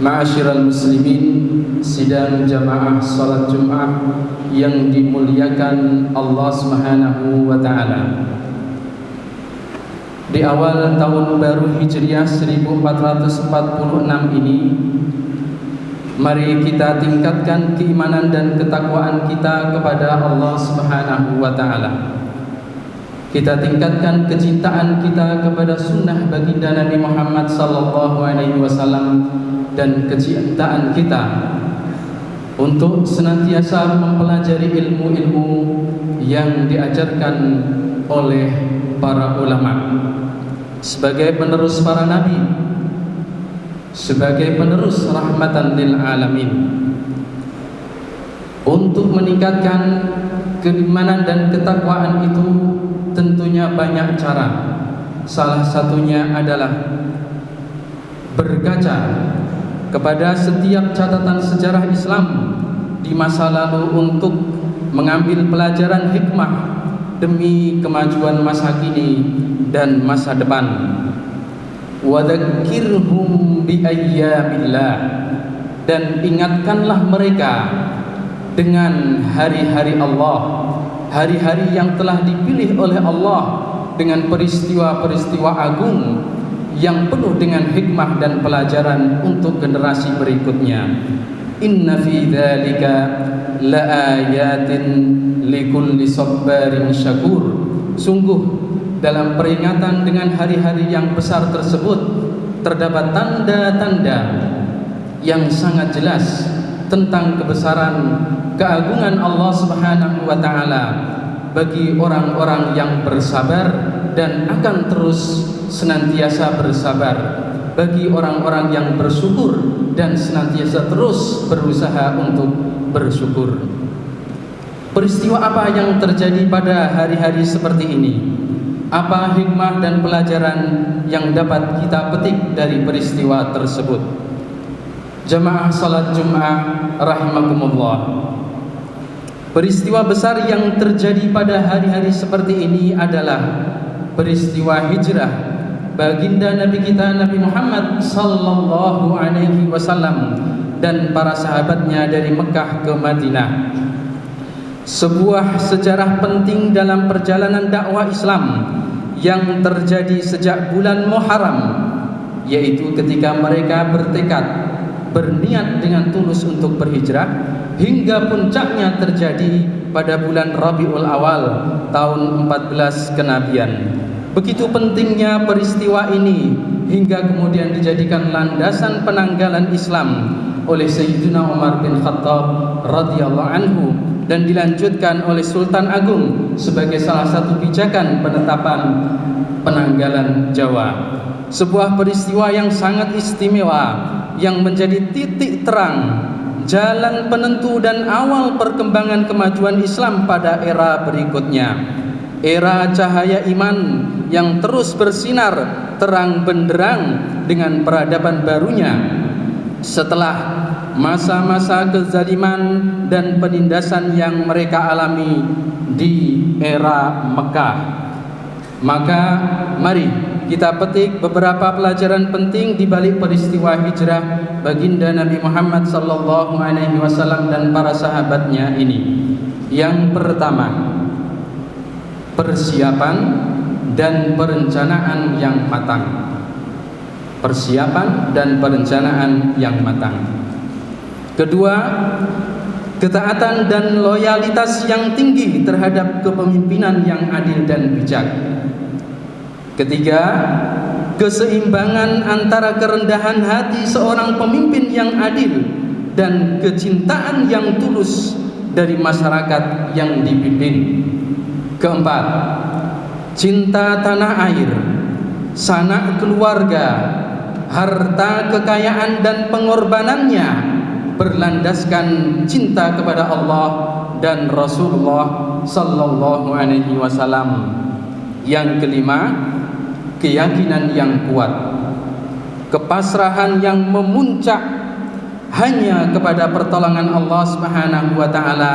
Ma'asyiral muslimin, sidang jamaah salat Jumat yang dimuliakan Allah Subhanahu wa taala. Di awal tahun baru Hijriah 1446 ini, mari kita tingkatkan keimanan dan ketakwaan kita kepada Allah Subhanahu wa taala. Kita tingkatkan kecintaan kita kepada sunnah baginda Nabi Muhammad sallallahu alaihi wasallam dan kecintaan kita untuk senantiasa mempelajari ilmu-ilmu yang diajarkan oleh para ulama sebagai penerus para nabi, sebagai penerus rahmatan lil alamin. Untuk meningkatkan keimanan dan ketakwaan itu tentunya banyak cara. Salah satunya adalah berkaca kepada setiap catatan sejarah Islam di masa lalu untuk mengambil pelajaran hikmah demi kemajuan masa kini dan masa depan. Wadzakirhum biayyamillah, dan ingatkanlah mereka dengan hari-hari Allah, hari-hari yang telah dipilih oleh Allah dengan peristiwa-peristiwa agung yang penuh dengan hikmah dan pelajaran untuk generasi berikutnya. Inna fi dzalika laayatin likulli sabbarin syakur. Sungguh dalam peringatan dengan hari-hari yang besar tersebut terdapat tanda-tanda yang sangat jelas tentang kebesaran keagungan Allah Subhanahu wa taala bagi orang-orang yang bersabar dan akan terus senantiasa bersabar, bagi orang-orang yang bersyukur dan senantiasa terus berusaha untuk bersyukur. Peristiwa apa yang terjadi pada hari-hari seperti ini? Apa hikmah dan pelajaran yang dapat kita petik dari peristiwa tersebut? Jamaah salat Jumat rahimakumullah. Peristiwa besar yang terjadi pada hari-hari seperti ini adalah peristiwa hijrah baginda Nabi kita Nabi Muhammad sallallahu alaihi wasallam dan para sahabatnya dari Mekah ke Madinah. Sebuah sejarah penting dalam perjalanan dakwah Islam yang terjadi sejak bulan Muharram, yaitu ketika mereka berniat dengan tulus untuk berhijrah, hingga puncaknya terjadi pada bulan Rabiul Awal tahun 14 kenabian. Begitu pentingnya peristiwa ini hingga kemudian dijadikan landasan penanggalan Islam oleh Sayyidina Umar bin Khattab radhiyallahu anhu dan dilanjutkan oleh Sultan Agung sebagai salah satu pijakan penetapan penanggalan Jawa. Sebuah peristiwa yang sangat istimewa yang menjadi titik terang, jalan penentu dan awal perkembangan kemajuan Islam pada era berikutnya. Era cahaya iman yang terus bersinar terang benderang dengan peradaban barunya setelah masa-masa kezaliman dan penindasan yang mereka alami di era Mekah. Maka mari kita petik beberapa pelajaran penting di balik peristiwa hijrah baginda Nabi Muhammad sallallahu alaihi wasallam dan para sahabatnya ini. Yang pertama, persiapan dan perencanaan yang matang. Persiapan dan perencanaan yang matang. Kedua, ketaatan dan loyalitas yang tinggi terhadap kepemimpinan yang adil dan bijak. Ketiga, keseimbangan antara kerendahan hati seorang pemimpin yang adil dan kecintaan yang tulus dari masyarakat yang dipimpin. Keempat, cinta tanah air, sanak keluarga, harta kekayaan dan pengorbanannya berlandaskan cinta kepada Allah dan Rasulullah sallallahu alaihi wasallam. Yang kelima, keyakinan yang kuat, kepasrahan yang memuncak hanya kepada pertolongan Allah Subhanahu wa taala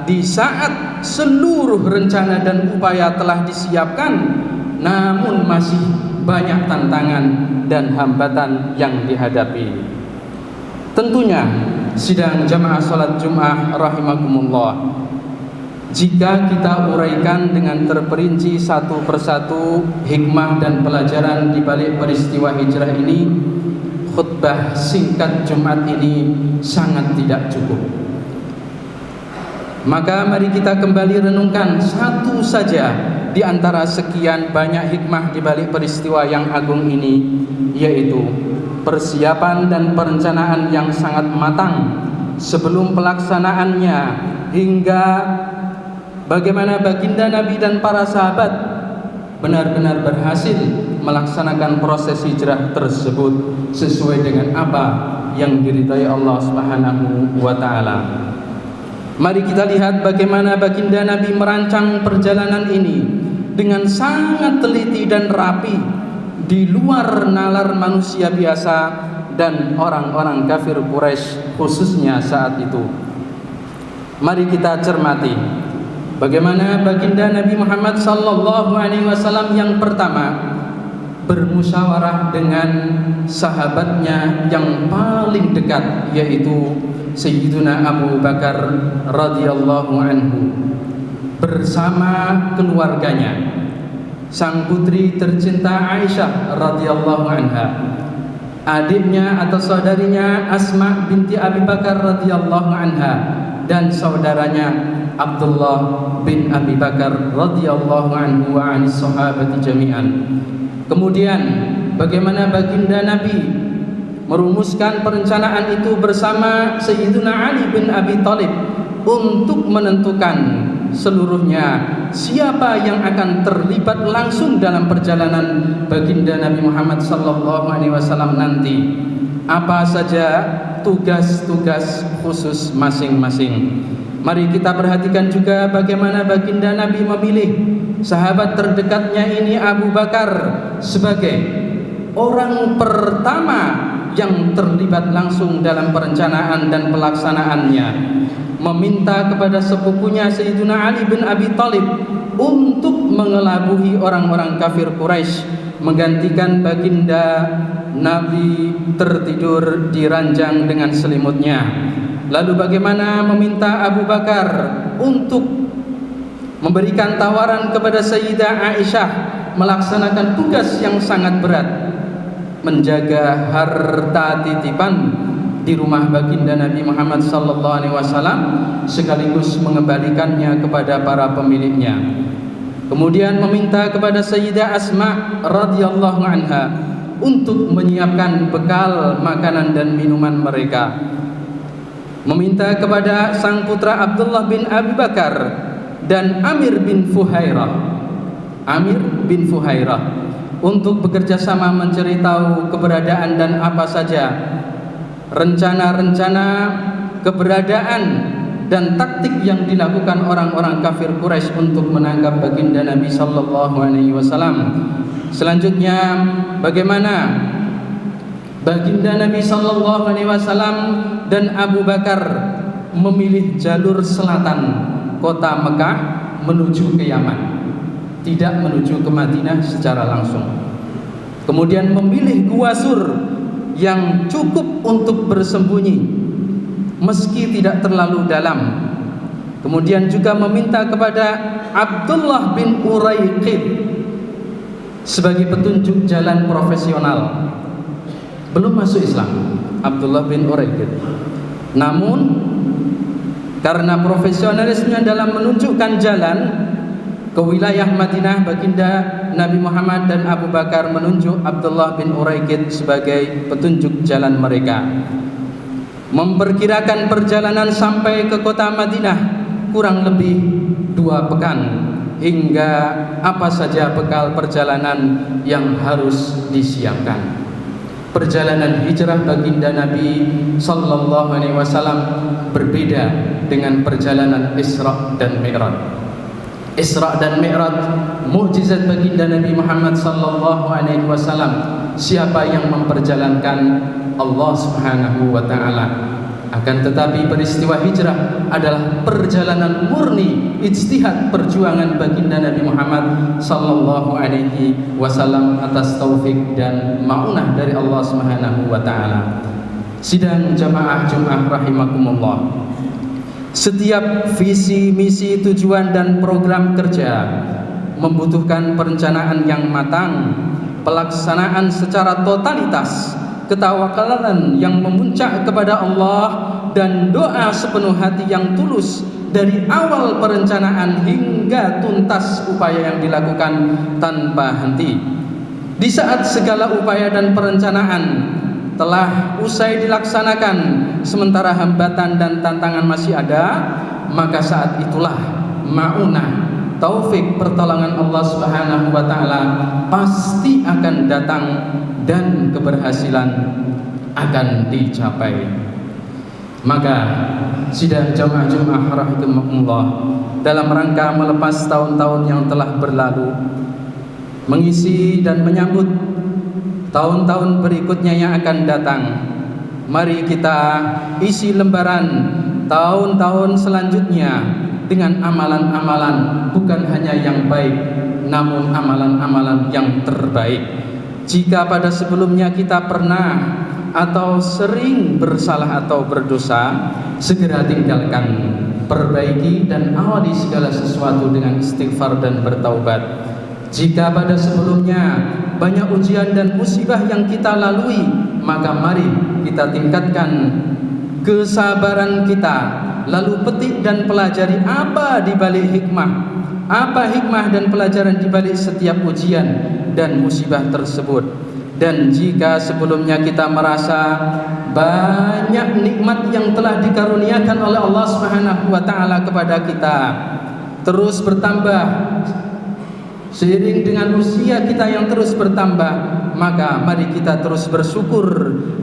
di saat seluruh rencana dan upaya telah disiapkan, namun masih banyak tantangan dan hambatan yang dihadapi. Tentunya sidang jamaah salat Jumat rahimakumullah, jika kita uraikan dengan terperinci satu persatu hikmah dan pelajaran di balik peristiwa hijrah ini, khutbah singkat Jumat ini sangat tidak cukup. Maka mari kita kembali renungkan satu saja di antara sekian banyak hikmah di balik peristiwa yang agung ini, yaitu persiapan dan perencanaan yang sangat matang sebelum pelaksanaannya, hingga bagaimana baginda Nabi dan para sahabat benar-benar berhasil melaksanakan proses hijrah tersebut sesuai dengan apa yang diridhai Allah Subhanahu wa taala. Mari kita lihat bagaimana baginda Nabi merancang perjalanan ini dengan sangat teliti dan rapi, di luar nalar manusia biasa dan orang-orang kafir Quraisy khususnya saat itu. Mari kita cermati bagaimana baginda Nabi Muhammad sallallahu alaihi wasallam yang pertama bermusyawarah dengan sahabatnya yang paling dekat, yaitu Sayyiduna Abu Bakar radhiyallahu anhu bersama keluarganya, sang putri tercinta Aisyah radhiyallahu anha, adiknya atau saudarinya Asma binti Abi Bakar radhiyallahu anha, dan saudaranya Abdullah bin Abi Bakar radhiyallahu anhu wa anis sahabati jami'an. Kemudian bagaimana baginda Nabi merumuskan perencanaan itu bersama Sayyiduna Ali bin Abi Thalib untuk menentukan seluruhnya siapa yang akan terlibat langsung dalam perjalanan baginda Nabi Muhammad sallallahu alaihi wasallam nanti. Apa saja tugas-tugas khusus masing-masing. Mari kita perhatikan juga bagaimana baginda Nabi memilih sahabat terdekatnya ini Abu Bakar sebagai orang pertama yang terlibat langsung dalam perencanaan dan pelaksanaannya, meminta kepada sepupunya Sayyiduna Ali bin Abi Thalib untuk mengelabuhi orang-orang kafir Quraisy, menggantikan baginda Nabi tertidur di ranjang dengan selimutnya. Lalu bagaimana meminta Abu Bakar untuk memberikan tawaran kepada Sayyidah Aisyah melaksanakan tugas yang sangat berat, menjaga harta titipan di rumah baginda Nabi Muhammad sallallahu alaihi wasallam sekaligus mengembalikannya kepada para pemiliknya. Kemudian meminta kepada Sayyidah Asma radhiyallahu anha untuk menyiapkan bekal makanan dan minuman mereka. Meminta kepada sang putra Abdullah bin Abi Bakar dan Amir bin Fuhairah untuk bekerja sama mencari tahu keberadaan dan apa saja rencana-rencana keberadaan dan taktik yang dilakukan orang-orang kafir Quraisy untuk menangkap baginda Nabi sallallahu alaihi wasallam. Selanjutnya bagaimana baginda Nabi sallallahu alaihi wasallam dan Abu Bakar memilih jalur selatan kota Mekah menuju ke Yaman, tidak menuju ke Madinah secara langsung. Kemudian memilih Gua Sur yang cukup untuk bersembunyi meski tidak terlalu dalam. Kemudian juga meminta kepada Abdullah bin Uraiqid sebagai petunjuk jalan profesional. Belum masuk Islam Abdullah bin Uraiqid, namun karena profesionalisnya dalam menunjukkan jalan ke wilayah Madinah, baginda Nabi Muhammad dan Abu Bakar menunjuk Abdullah bin Uraiqid sebagai petunjuk jalan mereka. Memperkirakan perjalanan sampai ke kota Madinah kurang lebih 2 pekan, hingga apa saja bekal perjalanan yang harus disiapkan. Perjalanan hijrah baginda Nabi sallallahu alaihi wasallam berbeda dengan perjalanan Isra dan Mi'raj. Isra dan Mi'raj mukjizat baginda Nabi Muhammad sallallahu alaihi wasallam. Siapa yang memperjalankan? Allah Subhanahu wa taala. Akan tetapi peristiwa hijrah adalah perjalanan murni ijtihad perjuangan baginda Nabi Muhammad sallallahu alaihi wasallam atas taufik dan maunah dari Allah Subhanahu wa taala. Sidang jamaah Jumat rahimakumullah. Setiap visi, misi, tujuan dan program kerja membutuhkan perencanaan yang matang, pelaksanaan secara totalitas, ketawakalan yang memuncak kepada Allah, dan doa sepenuh hati yang tulus dari awal perencanaan hingga tuntas upaya yang dilakukan tanpa henti. Di saat segala upaya dan perencanaan telah usai dilaksanakan, sementara hambatan dan tantangan masih ada, maka saat itulah ma'unah, taufik, pertolongan Allah Subhanahu wa taala pasti akan datang dan keberhasilan akan dicapai. Maka sidang jamaah Jumat rahimakumullah, dalam rangka melepas tahun-tahun yang telah berlalu, mengisi dan menyambut tahun-tahun berikutnya yang akan datang, mari kita isi lembaran tahun-tahun selanjutnya dengan amalan-amalan bukan hanya yang baik, namun amalan-amalan yang terbaik. Jika pada sebelumnya kita pernah atau sering bersalah atau berdosa, segera tinggalkan, perbaiki dan awali segala sesuatu dengan istighfar dan bertaubat. Jika pada sebelumnya banyak ujian dan musibah yang kita lalui, maka mari kita tingkatkan kesabaran kita, lalu petik dan pelajari apa di balik hikmah, apa hikmah dan pelajaran di balik setiap ujian dan musibah tersebut. Dan jika sebelumnya kita merasa banyak nikmat yang telah dikaruniakan oleh Allah Subhanahu wa taala kepada kita terus bertambah seiring dengan usia kita yang terus bertambah, maka mari kita terus bersyukur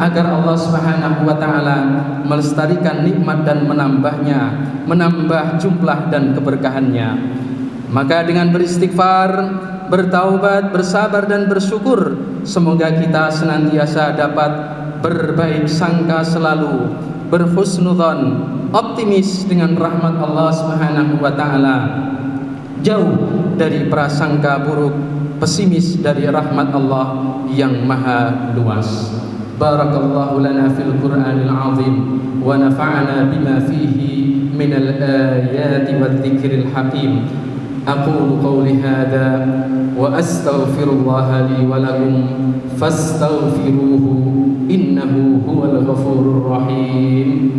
agar Allah Subhanahu wa taala melestarikan nikmat dan menambahnya, menambah jumlah dan keberkahannya. Maka dengan beristighfar, bertaubat, bersabar dan bersyukur, semoga kita senantiasa dapat berbaik sangka selalu, berhusnudzon, optimis dengan rahmat Allah Subhanahu wa taala, jauh dari prasangka buruk, pesimis dari rahmat Allah yang maha luas. Barakallahu lana fil Qur'anil azim wa nafa'ana bima fihi minal ayati wal dzikril hakim. Aqulu qawli hadha wa astaghfirullaha li wa lakum fastaghfiruhu innahu huwal ghafurur rahim.